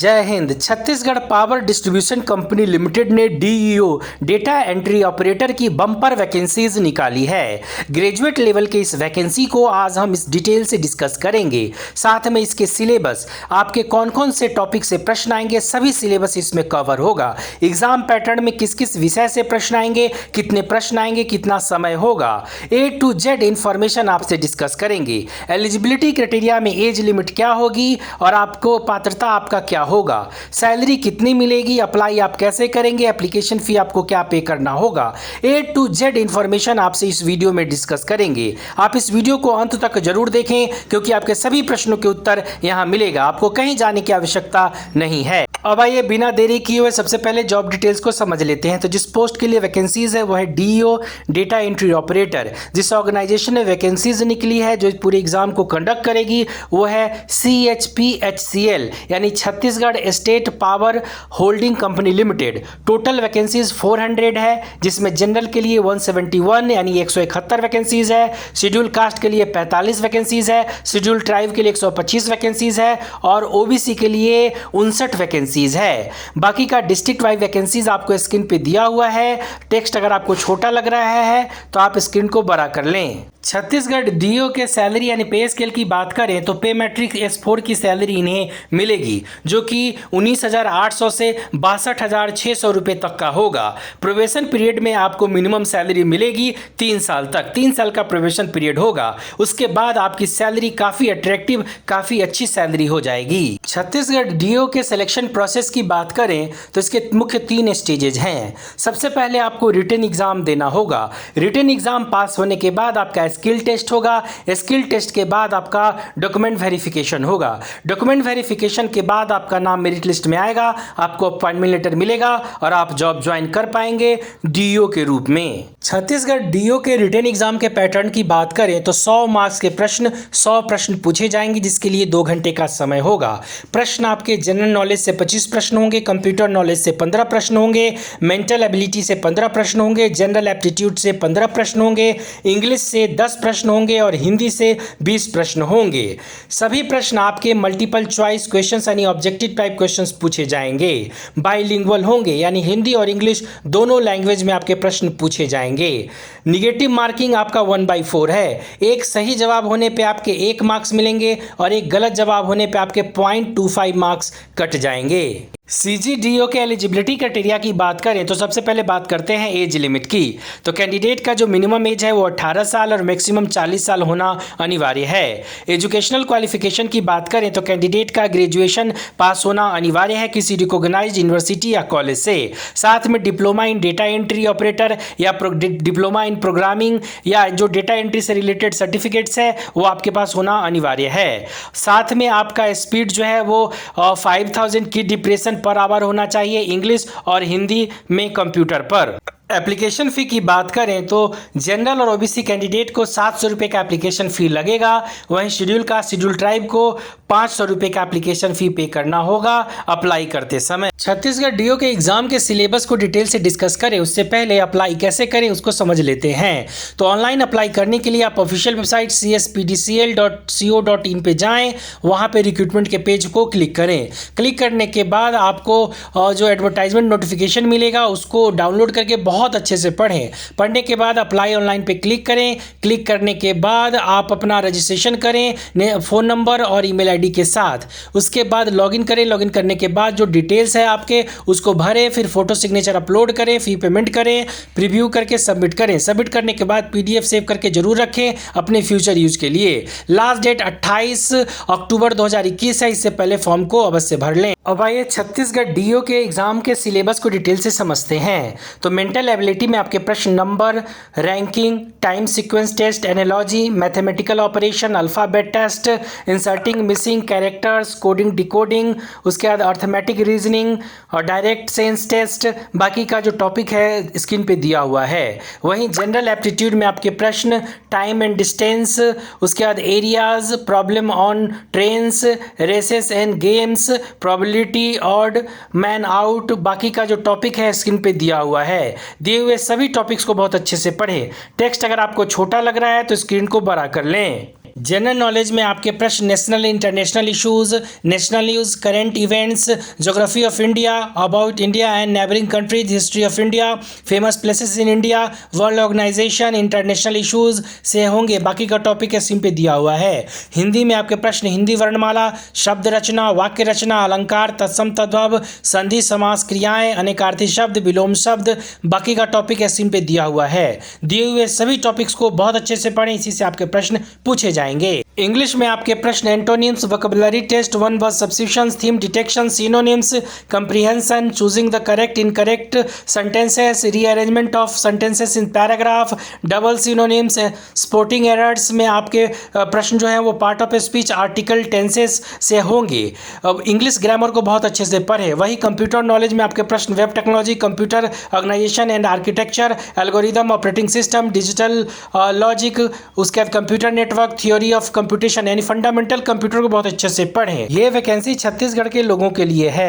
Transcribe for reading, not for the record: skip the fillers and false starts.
जय Hind. Chhattisgarh power distribution company limited ने DEO data entry operator की बम्पर वैकेंसीज निकाली है। ग्रेजुएट लेवल के इस वैकेंसी को आज हम इस डिटेल से डिस्कस करेंगे। साथ में इसके सिलेबस, आपके कौन कौन से टॉपिक से प्रश्न आएंगे, सभी सिलेबस इसमें कवर होगा। एग्जाम पैटर्न में किस किस विषय से प्रश्न आएंगे, कितने प्रश्न आएंगे, कितना समय होगा, A to Z इंफॉर्मेशन आपसे डिस्कस करेंगे। एलिजिबिलिटी क्राइटेरिया में एज लिमिट क्या होगी और आपको पात्रता आपका क्या होगा, सैलरी कितनी मिलेगी, अप्लाई आप कैसे करेंगे, एप्लीकेशन फी आपको क्या पे करना होगा, A to Z इंफॉर्मेशन आपसे इस वीडियो में डिस्कस करेंगे। आप इस वीडियो को अंत तक जरूर देखें क्योंकि आपके सभी प्रश्नों के उत्तर यहां मिलेगा, आपको कहीं जाने की आवश्यकता नहीं है। अब आइए बिना देरी किए हुए सबसे पहले जॉब डिटेल्स को समझ लेते हैं। तो जिस पोस्ट के लिए वैकेंसीज है वो है डीईओ डेटा एंट्री ऑपरेटर। जिस ऑर्गेनाइजेशन में वैकेंसीज निकली है जो पूरे एग्जाम को कंडक्ट करेगी वो है CHPHCL यानी Chhattisgarh state power holding company limited. Total vacancies 400 है, जिसमें जनरल के लिए 171 यानी 171 वैकेंसीज है, शेड्यूल कास्ट के लिए 45 वैकेंसीज है, शेड्यूल ट्राइब के लिए 125 वैकेंसीज है और ओबीसी के लिए 59 वैकेंसीज है। बाकी का डिस्ट्रिक्ट वाइज वैकेंसीज आपको स्क्रीन पे दिया हुआ है। टेक्स्ट अगर आपको छोटा लग रहा है तो आप स्क्रीन को बड़ा कर लें। छत्तीसगढ़ डीओ के सैलरी यानी पे स्केल की बात करें तो पे मैट्रिक S4 की सैलरी इन्हें मिलेगी जो कि 19,800 से 62,600 रुपये तक का होगा। प्रोबेशन पीरियड में आपको मिनिमम सैलरी मिलेगी 3 साल तक, 3 साल का प्रोबेशन पीरियड होगा। उसके बाद आपकी सैलरी काफ़ी अट्रैक्टिव, काफ़ी अच्छी सैलरी हो जाएगी। छत्तीसगढ़ डीओ के सिलेक्शन प्रोसेस की बात करें तो इसके मुख्य 3 स्टेजेज हैं। सबसे पहले आपको रिटन एग्जाम देना होगा। रिटन एग्जाम पास होने के बाद आपका स्किल टेस्ट होगा। स्किल टेस्ट के बाद आपका डॉक्यूमेंट वेरिफिकेशन होगा। डॉक्यूमेंट वेरिफिकेशन के बाद आपका नाम मेरिट लिस्ट में आएगा, आपको अपॉइंटमेंट लेटर मिलेगा और आप जॉब ज्वाइन कर पाएंगे डीओ के रूप में। छत्तीसगढ़ डीओ के रिटन एग्जाम के पैटर्न की बात करें तो 100 मार्क्स के प्रश्न 100 प्रश्न पूछे जाएंगे जिसके लिए 2 घंटे का समय होगा। प्रश्न आपके जनरल नॉलेज से 25 प्रश्न होंगे, कंप्यूटर नॉलेज से 15 प्रश्न होंगे, मेंटल एबिलिटी से 15 प्रश्न होंगे, जनरल एप्टीट्यूड से 15 प्रश्न होंगे, इंग्लिश से 10 प्रश्न होंगे और हिंदी से 20 प्रश्न होंगे। सभी प्रश्न आपके मल्टीपल चॉइस क्वेश्चंस यानी ऑब्जेक्टिव टाइप क्वेश्चंस पूछे जाएंगे। बाइलिंगुअल होंगे यानी हिंदी और इंग्लिश दोनों लैंग्वेज में आपके प्रश्न पूछे जाएंगे। निगेटिव मार्किंग आपका 1/4 है। एक सही जवाब होने पे आपके 1 मार्क्स मिलेंगे और एक गलत जवाब होने पे आपके 0.25 मार्क्स कट जाएंगे। CGDO के एलिजिबिलिटी क्राइटेरिया की बात करें तो सबसे पहले बात करते हैं एज लिमिट की। तो कैंडिडेट का जो मिनिमम एज है वो 18 साल और मैक्सिमम 40 साल होना अनिवार्य है। एजुकेशनल क्वालिफिकेशन की बात करें तो कैंडिडेट का ग्रेजुएशन पास होना अनिवार्य है किसी रिकॉग्नाइज्ड यूनिवर्सिटी या कॉलेज से। साथ में diploma in data entry operator या डिप्लोमा इन प्रोग्रामिंग या जो डेटा एंट्री से रिलेटेड सर्टिफिकेट्स है वो आपके पास होना अनिवार्य है। साथ में आपका स्पीड जो है वो 5000 की डिप्रेशन पर आवर होना चाहिए इंग्लिश और हिंदी में कंप्यूटर पर। एप्लीकेशन फ़ी की बात करें तो जनरल और ओबीसी कैंडिडेट को 700 रुपये का एप्लीकेशन फ़ी लगेगा। वहीं शेड्यूल कास्ट शेड्यूल ट्राइब को 500 रुपये का एप्लीकेशन फ़ी पे करना होगा अप्लाई करते समय। छत्तीसगढ़ डीओ के एग्जाम के सिलेबस को डिटेल से डिस्कस करें उससे पहले अप्लाई कैसे करें उसको समझ लेते हैं। तो ऑनलाइन अप्लाई करने के लिए आप ऑफिशियल वेबसाइट cspdcl.co.in पे जाएँ, वहाँ पे रिक्रूटमेंट के पेज को क्लिक करें। क्लिक करने के बाद आपको जो एडवर्टाइजमेंट नोटिफिकेशन मिलेगा उसको डाउनलोड करके बहुत अच्छे से पढ़ें। पढ़ने के बाद अप्लाई ऑनलाइन पे क्लिक करें। क्लिक करने के बाद आप अपना रजिस्ट्रेशन करें फ़ोन नंबर और ईमेल आईडी के साथ। उसके बाद लॉगिन करें। लॉगिन करने के बाद जो डिटेल्स है आपके उसको भरें, फिर फोटो सिग्नेचर अपलोड करें, फी पेमेंट करें, प्रीव्यू करके सबमिट करें। सबमिट करने के बाद PDF सेव करके जरूर रखें अपने फ्यूचर यूज के लिए। लास्ट डेट 28 अक्टूबर 2021 है, इससे पहले फॉर्म को अवश्य भर लें। अब आइए छत्तीसगढ़ डीओ के एग्जाम के सिलेबस को डिटेल से समझते हैं। तो मेंटल एबिलिटी में आपके प्रश्न number, ranking, time sequence test, analogy, mathematical operation, alphabet test, inserting missing characters, coding decoding, उसके बाद अर्थमेटिक रीजनिंग और डायरेक्ट सेंस टेस्ट। बाकी का जो टॉपिक है स्क्रीन पे दिया हुआ है। वहीं जनरल एप्टीट्यूड में आपके प्रश्न टाइम एंड डिस्टेंस, उसके बाद areas, problem on trains, races and games, probability, odd man out. बाकी का जो टॉपिक है स्क्रीन पे दिया हुआ है। दिए हुए सभी टॉपिक्स को बहुत अच्छे से पढ़ें। टेक्स्ट अगर आपको छोटा लग रहा है तो स्क्रीन को बड़ा कर लें। जनरल नॉलेज में आपके प्रश्न national international issues, national news, current events, geography of India, about India and neighbouring countries, history of India, famous places in India, world organisation, international issues से होंगे। बाकी का टॉपिक एस पे दिया हुआ है। हिंदी में आपके प्रश्न हिंदी वर्णमाला, शब्द रचना, वाक्य रचना, अलंकार, तत्सम तद्भव, संधि, समास, क्रियाएं, अनेकार्थी शब्द, विलोम शब्द, बाकी का टॉपिक एस पे दिया हुआ है। दिए हुए सभी टॉपिक्स को बहुत अच्छे से पढ़ें, इसी से आपके प्रश्न पूछे जाएंगे। इंग्लिश में आपके प्रश्न antonyms, vocabulary test, one word substitutions, theme detection, synonyms, comprehension, choosing the correct incorrect sentences, rearrangement of sentences in paragraph, double synonyms, sporting errors में आपके प्रश्न जो है वो part of speech, article, tenses से होंगे। अब इंग्लिश ग्रामर को बहुत अच्छे से पढ़े। वही कंप्यूटर नॉलेज में आपके प्रश्न web technology, computer organisation and architecture, algorithm, operating system, digital logic, उसके बाद computer network, theory of computation यानी फंडामेंटल कंप्यूटर को बहुत अच्छे से पढ़ें। ये वैकेंसी छत्तीसगढ़ के लोगों के लिए है।